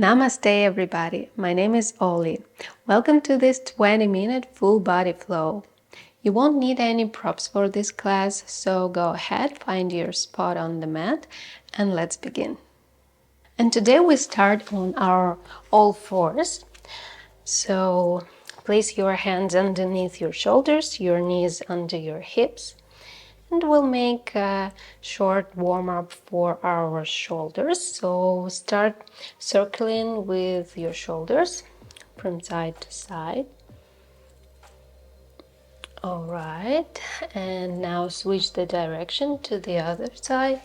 Namaste everybody, my name is Oli. Welcome to this 20-minute full body flow. You won't need any props for this class, so go ahead, find your spot on the mat and let's begin. And today we start on our all fours. So place your hands underneath your shoulders, your knees under your hips. And we'll make a short warm-up for our shoulders. So start circling with your shoulders from side to side. All right, and now switch the direction to the other side.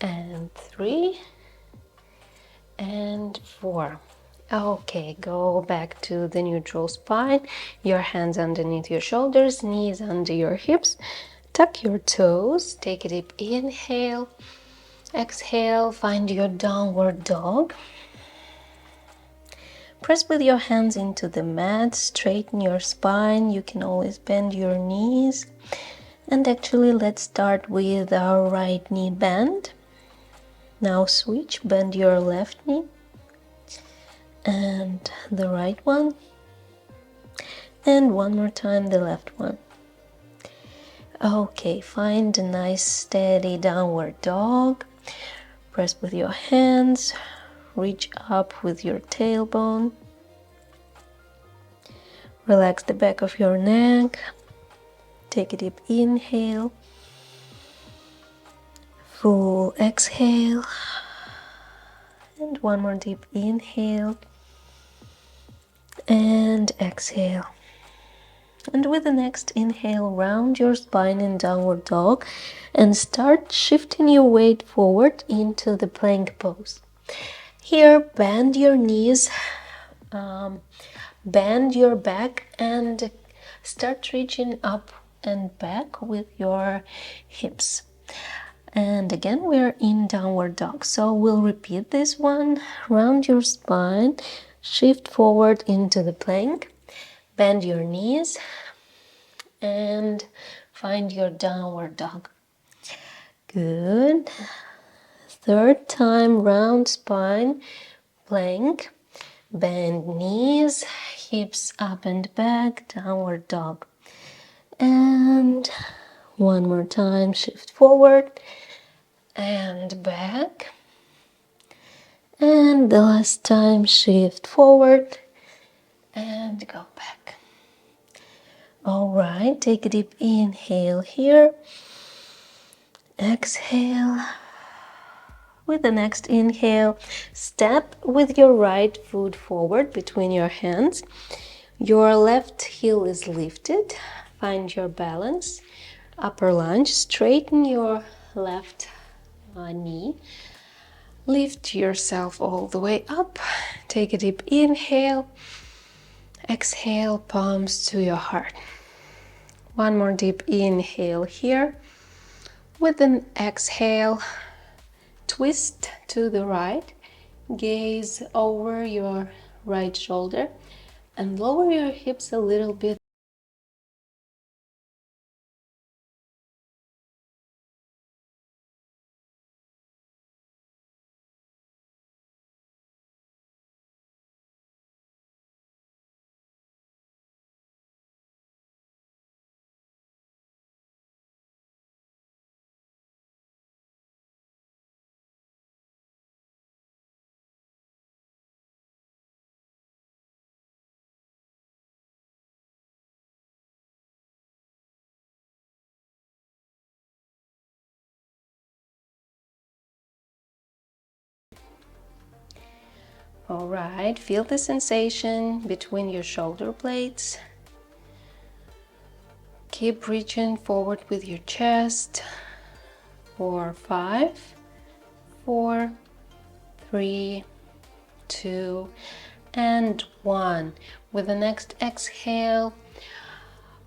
And 3 and 4. Okay, go back to the neutral spine, your hands underneath your shoulders, knees under your hips, tuck your toes, take a deep inhale, exhale, find your downward dog. Press with your hands into the mat, straighten your spine, you can always bend your knees. And actually let's start with our right knee bend. Now switch, bend your left knee. And the right one, and one more time the left one. Okay, find a nice steady downward dog. Press with your hands, reach up with your tailbone. Relax the back of your neck. Take a deep inhale, full exhale, and one more deep inhale and exhale. And with the next inhale, round your spine in downward dog and start shifting your weight forward into the plank pose. Here, bend your knees, bend your back and start reaching up and back with your hips. And again, we're in downward dog. So we'll repeat this one. Round your spine, shift forward into the plank, bend your knees, and find your downward dog. Good. Third time, round spine, plank, bend knees, hips up and back, downward dog. And one more time, shift forward and back. And the last time, shift forward and go back. All right, take a deep inhale here. Exhale. With the next inhale, step with your right foot forward between your hands. Your left heel is lifted. Find your balance. Upper lunge, straighten your left knee. Lift yourself all the way up. Take a deep inhale. Exhale, palms to your heart. One more deep inhale here. With an exhale, twist to the right. Gaze over your right shoulder and lower your hips a little bit. All right, feel the sensation between your shoulder blades. Keep reaching forward with your chest. 4, 5, 4, 3, 2, and 1. With the next exhale,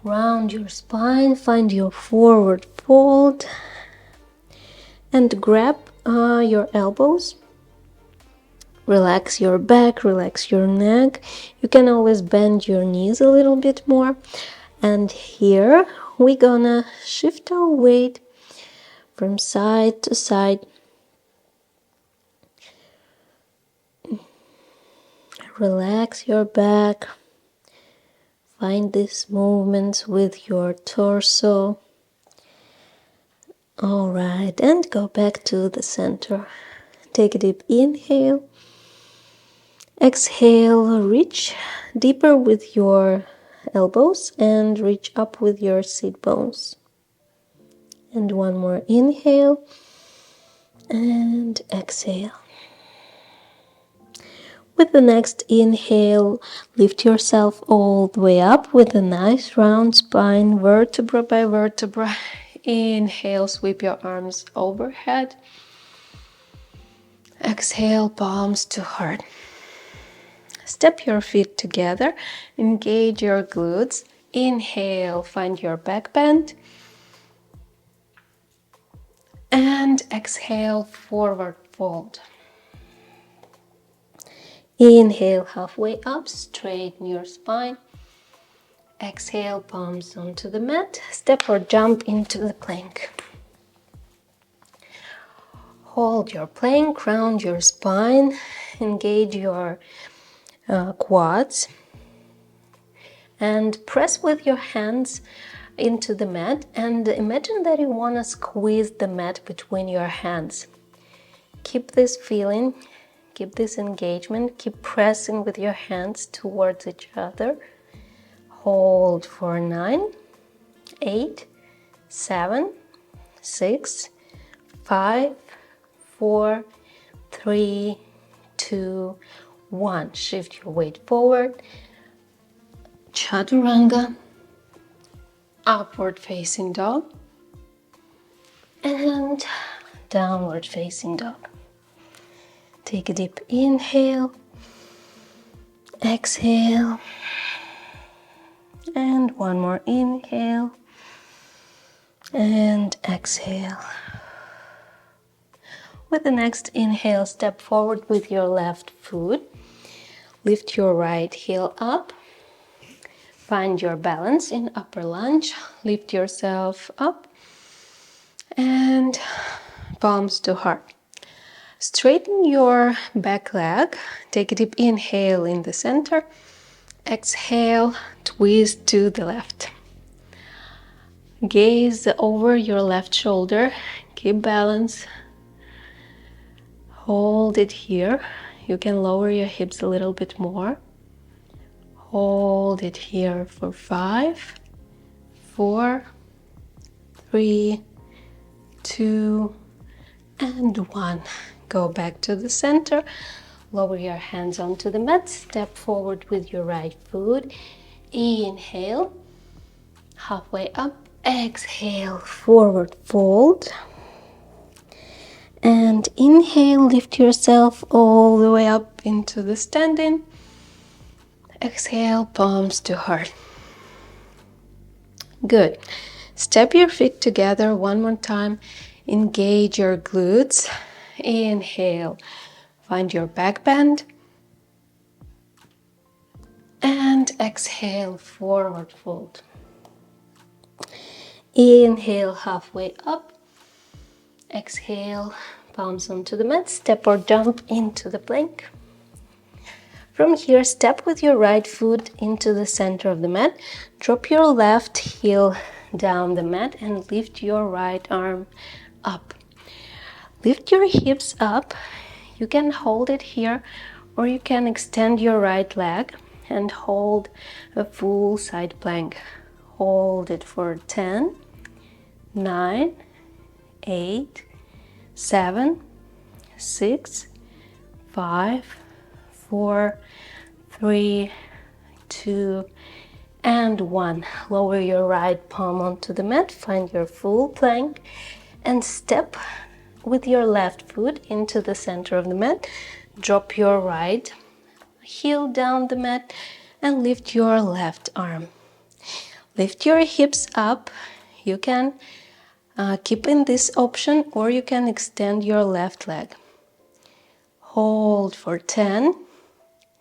round your spine, find your forward fold, and grab your elbows. Relax your back, relax your neck. You can always bend your knees a little bit more. And here we're gonna shift our weight from side to side. Relax your back. Find these movements with your torso. All right, and go back to the center. Take a deep inhale. Exhale, reach deeper with your elbows and reach up with your sit bones. And one more inhale and exhale. With the next inhale, lift yourself all the way up with a nice round spine, vertebra by vertebra. Inhale, sweep your arms overhead. Exhale, palms to heart. Step your feet together, engage your glutes. Inhale, find your back bend. And exhale, forward fold. Inhale, halfway up, straighten your spine. Exhale, palms onto the mat. Step or jump into the plank. Hold your plank, round your spine, engage your quads, and press with your hands into the mat, and imagine that you want to squeeze the mat between your hands. Keep this feeling, keep this engagement, keep pressing with your hands towards each other. Hold for 9, 8, 7, 6, 5, 4, 3, 2, 1. Shift your weight forward. Chaturanga, upward facing dog, and downward facing dog. Take a deep inhale, exhale, and one more inhale and exhale. With the next inhale, step forward with your left foot. Lift your right heel up. Find your balance in upper lunge. Lift yourself up and palms to heart. Straighten your back leg. Take a deep inhale in the center. Exhale, twist to the left. Gaze over your left shoulder. Keep balance. Hold it here. You can lower your hips a little bit more. Hold it here for 5, 4, 3, 2, and 1. Go back to the center. Lower your hands onto the mat. Step forward with your right foot. Inhale. Halfway up. Exhale. Forward fold. And inhale. Lift yourself all the way up into the standing. Exhale. Palms to heart. Good. Step your feet together one more time. Engage your glutes. Inhale. Find your back bend. And exhale, forward fold. Inhale, halfway up. Exhale, palms onto the mat. Step or jump into the plank. From here, step with your right foot into the center of the mat. Drop your left heel down the mat and lift your right arm up. Lift your hips up. You can hold it here, or you can extend your right leg and hold a full side plank. Hold it for 10, 9, 8, 7, 6, 5, 4, 3, 2, and 1. Lower your right palm onto the mat, find your full plank, and step with your left foot into the center of the mat. Drop your right heel down the mat and lift your left arm. Lift your hips up. You can keep in this option, or you can extend your left leg. Hold for 10,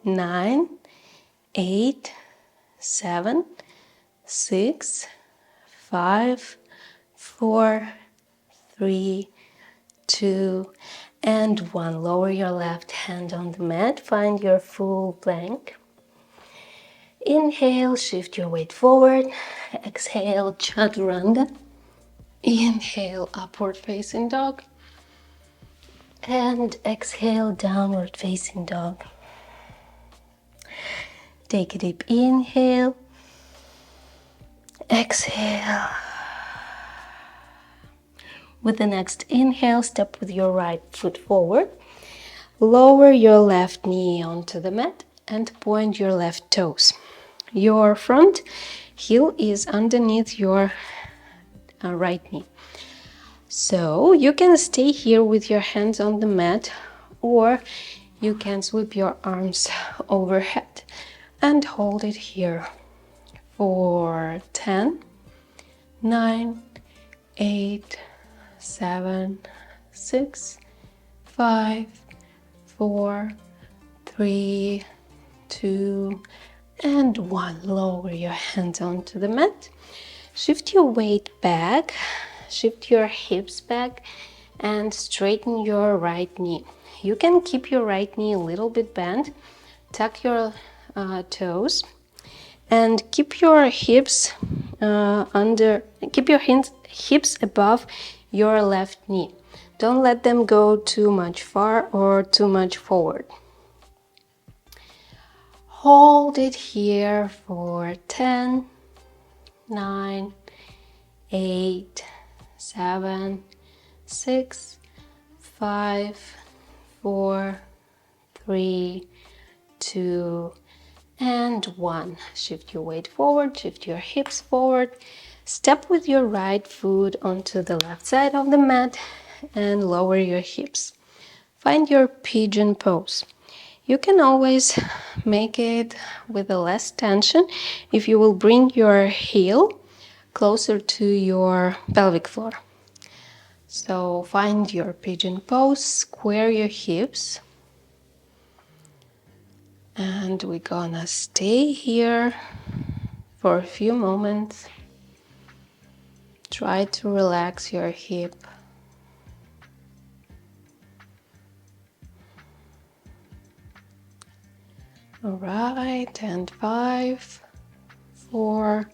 9, 8, 7, 6, 5, 4, 3, 2, and 1. Lower your left hand on the mat. Find your full plank. Inhale, shift your weight forward. Exhale, chaturanga. Inhale, upward facing dog. And exhale, downward facing dog. Take a deep inhale. Exhale. With the next inhale, step with your right foot forward. Lower your left knee onto the mat and point your left toes. Your front heel is underneath your right knee. So you can stay here with your hands on the mat, or you can sweep your arms overhead and hold it here for 10, 9, 8, 7, 6, 5, 4, 3, 2, and 1. Lower your hands onto the mat. Shift your weight back, shift your hips back, and straighten your right knee. You can keep your right knee a little bit bent, tuck your toes, and keep your hips hips above your left knee. Don't let them go too much far or too much forward. Hold it here for 10, 9, 8, 7, 6, 5, 4, 3, 2, and 1. Shift your weight forward, shift your hips forward. Step with your right foot onto the left side of the mat and lower your hips. Find your pigeon pose. You can always make it with a less tension if you will bring your heel closer to your pelvic floor. So find your pigeon pose, square your hips, and we're gonna stay here for a few moments. Try to relax your hip. All right, and 5, 4,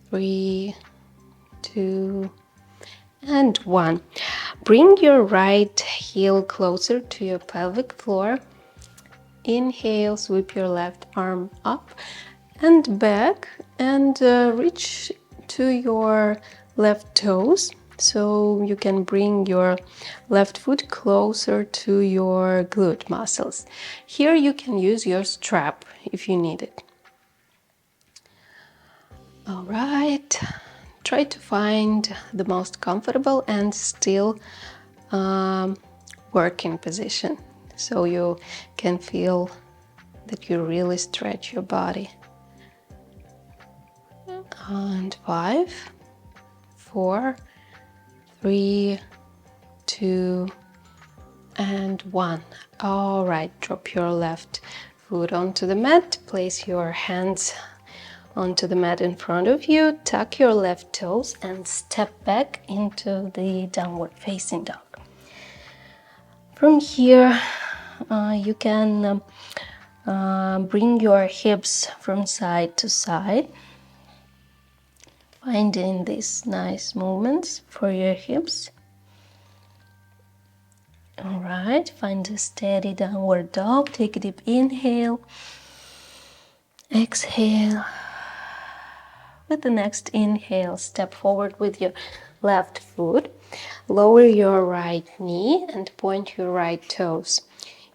3, 2, and 1. Bring your right heel closer to your pelvic floor. Inhale, sweep your left arm up and back, and reach to your left toes, so you can bring your left foot closer to your glute muscles. Here you can use your strap if you need it. All right, try to find the most comfortable and still working position, so you can feel that you really stretch your body. And 5, 4, 3, 2, and 1. All right, drop your left foot onto the mat, place your hands onto the mat in front of you, tuck your left toes, and step back into the downward facing dog. From here, you can bring your hips from side to side, finding these nice movements for your hips. All right, find a steady downward dog. Take a deep inhale, exhale. With the next inhale, step forward with your left foot. Lower your right knee and point your right toes.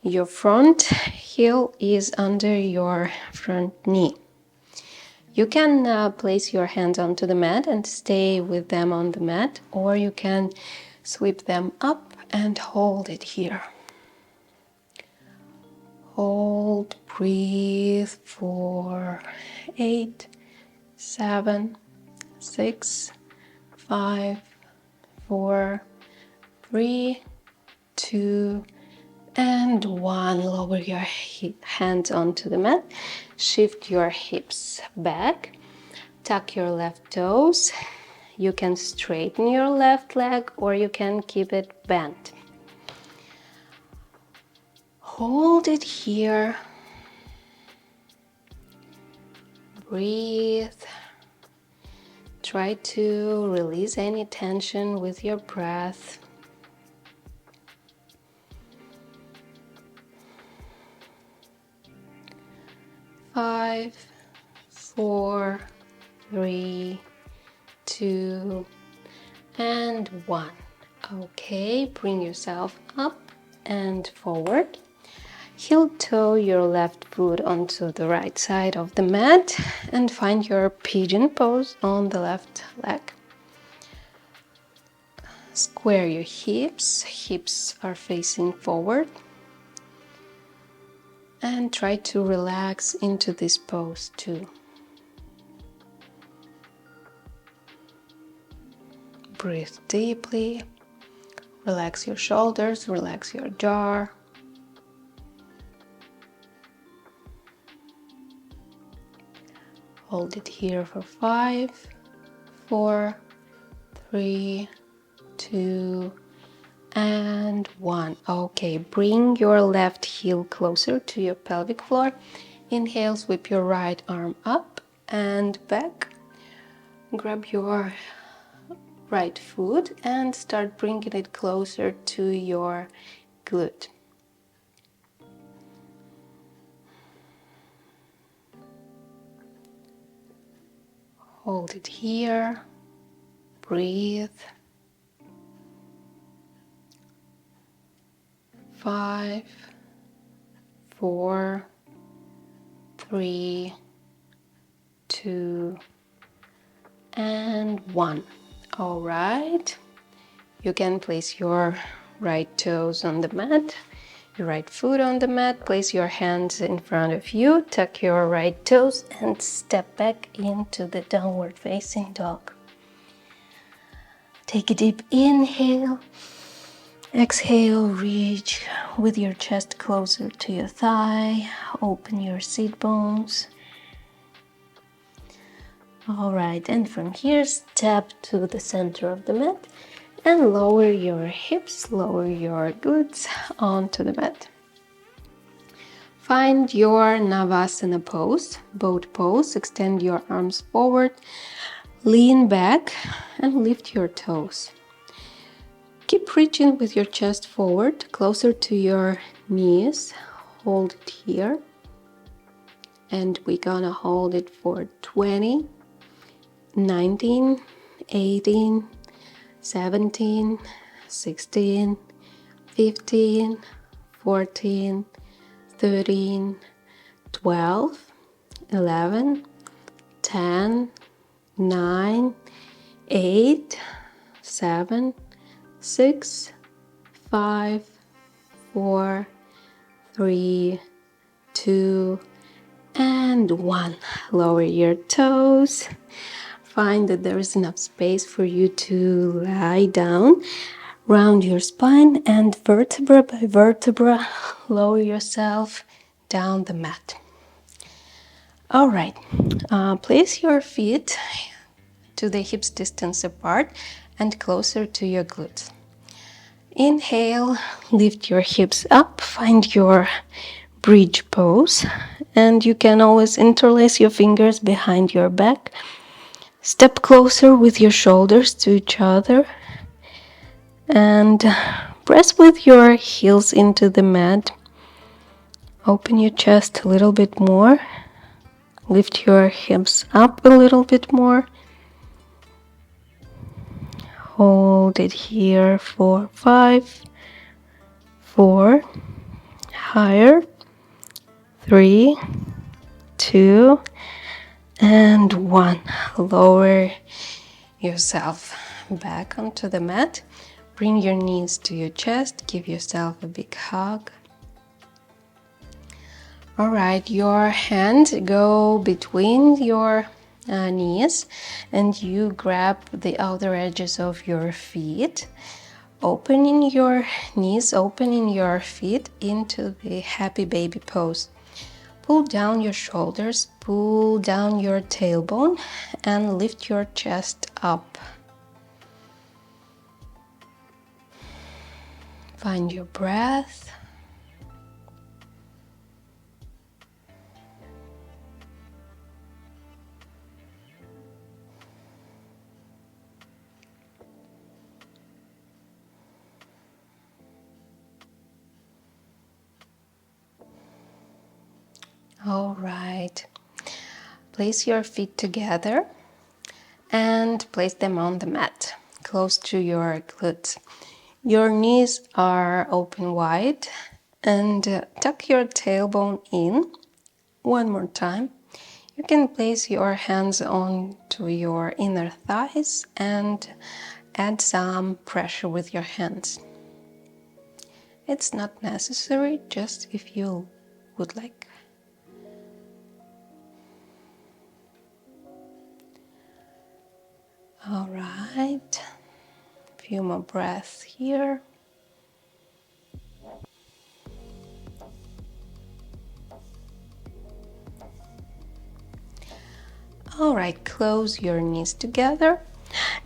Your front heel is under your front knee. You can place your hands onto the mat and stay with them on the mat, or you can sweep them up and hold it here. Hold, breathe for 8, 7, 6, 5, 4, 3, 2, and 1. Lower your hands onto the mat. Shift your hips back. Tuck your left toes. You can straighten your left leg or you can keep it bent. Hold it here. Breathe. Try to release any tension with your breath. 5, 4, 3, 2, and 1. Okay, bring yourself up and forward. Heel toe your left foot onto the right side of the mat and find your pigeon pose on the left leg. Square your hips. Hips are facing forward. And try to relax into this pose too. Breathe deeply. Relax your shoulders, relax your jaw. Hold it here for 5, 4, 3, 2, and 1. Okay, bring your left heel closer to your pelvic floor. Inhale, sweep your right arm up and back. Grab your right foot and start bringing it closer to your glute. Hold it here. Breathe. 5, 4, 3, 2, and 1. All right. You can place your right toes on the mat, your right foot on the mat. Place your hands in front of you. Tuck your right toes and step back into the downward facing dog. Take a deep inhale. Exhale, reach with your chest closer to your thigh. Open your sit bones. All right, and from here, step to the center of the mat and lower your hips, lower your glutes onto the mat. Find your Navasana pose, boat pose. Extend your arms forward, lean back, and lift your toes. Keep reaching with your chest forward, closer to your knees. Hold it here. And we're gonna hold it for 20, 19, 18, 17, 16, 15, 14, 13, 12, 11, 10, 9, 8, 7, 6, 5, 4, 3, 2, and 1. Lower your toes. Find that there is enough space for you to lie down. Round your spine and vertebra by vertebra, lower yourself down the mat. All right, place your feet to the hips distance apart and closer to your glutes. Inhale, lift your hips up, find your bridge pose, and you can always interlace your fingers behind your back. Step closer with your shoulders to each other and press with your heels into the mat. Open your chest a little bit more. Lift your hips up a little bit more. Hold it here for 5, 4, higher, 3, 2, and 1. Lower yourself back onto the mat. Bring your knees to your chest. Give yourself a big hug. All right, your hands go between your knees and you grab the outer edges of your feet, opening your knees, opening your feet into the happy baby pose. Pull down your shoulders, pull down your tailbone and lift your chest up. Find your breath. All right. Place your feet together and place them on the mat, close to your glutes. Your knees are open wide and tuck your tailbone in. One more time. You can place your hands onto your inner thighs and add some pressure with your hands. It's not necessary, just if you would like. All right. A few more breaths here. All right, close your knees together.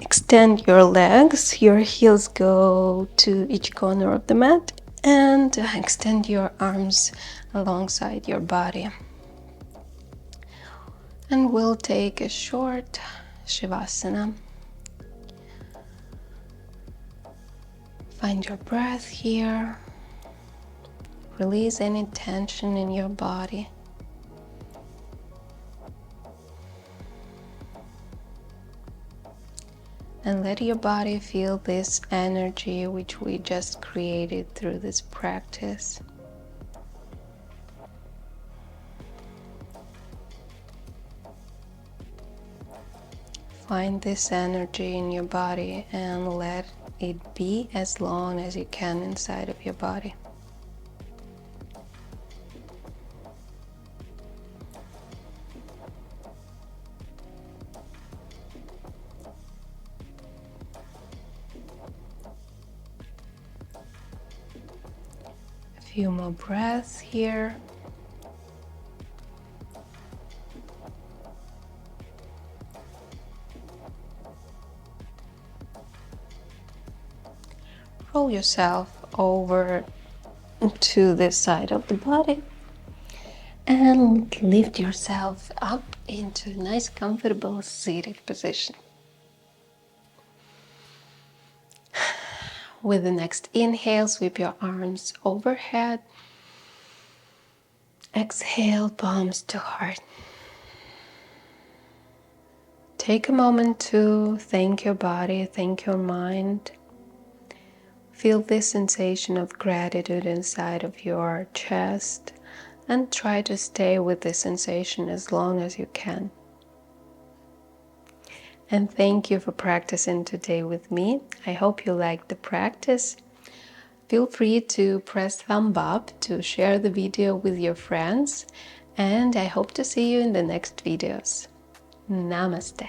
Extend your legs. Your heels go to each corner of the mat and extend your arms alongside your body. And we'll take a short Shavasana. Find your breath here. Release any tension in your body. And let your body feel this energy which we just created through this practice. Find this energy in your body and let it be as long as you can inside of your body. A few more breaths here. Roll yourself over to this side of the body and lift yourself up into a nice comfortable seated position. With the next inhale, sweep your arms overhead. Exhale, palms to heart. Take a moment to thank your body, thank your mind. Feel this sensation of gratitude inside of your chest and try to stay with this sensation as long as you can. And thank you for practicing today with me. I hope you liked the practice. Feel free to press thumb up to share the video with your friends, and I hope to see you in the next videos. Namaste.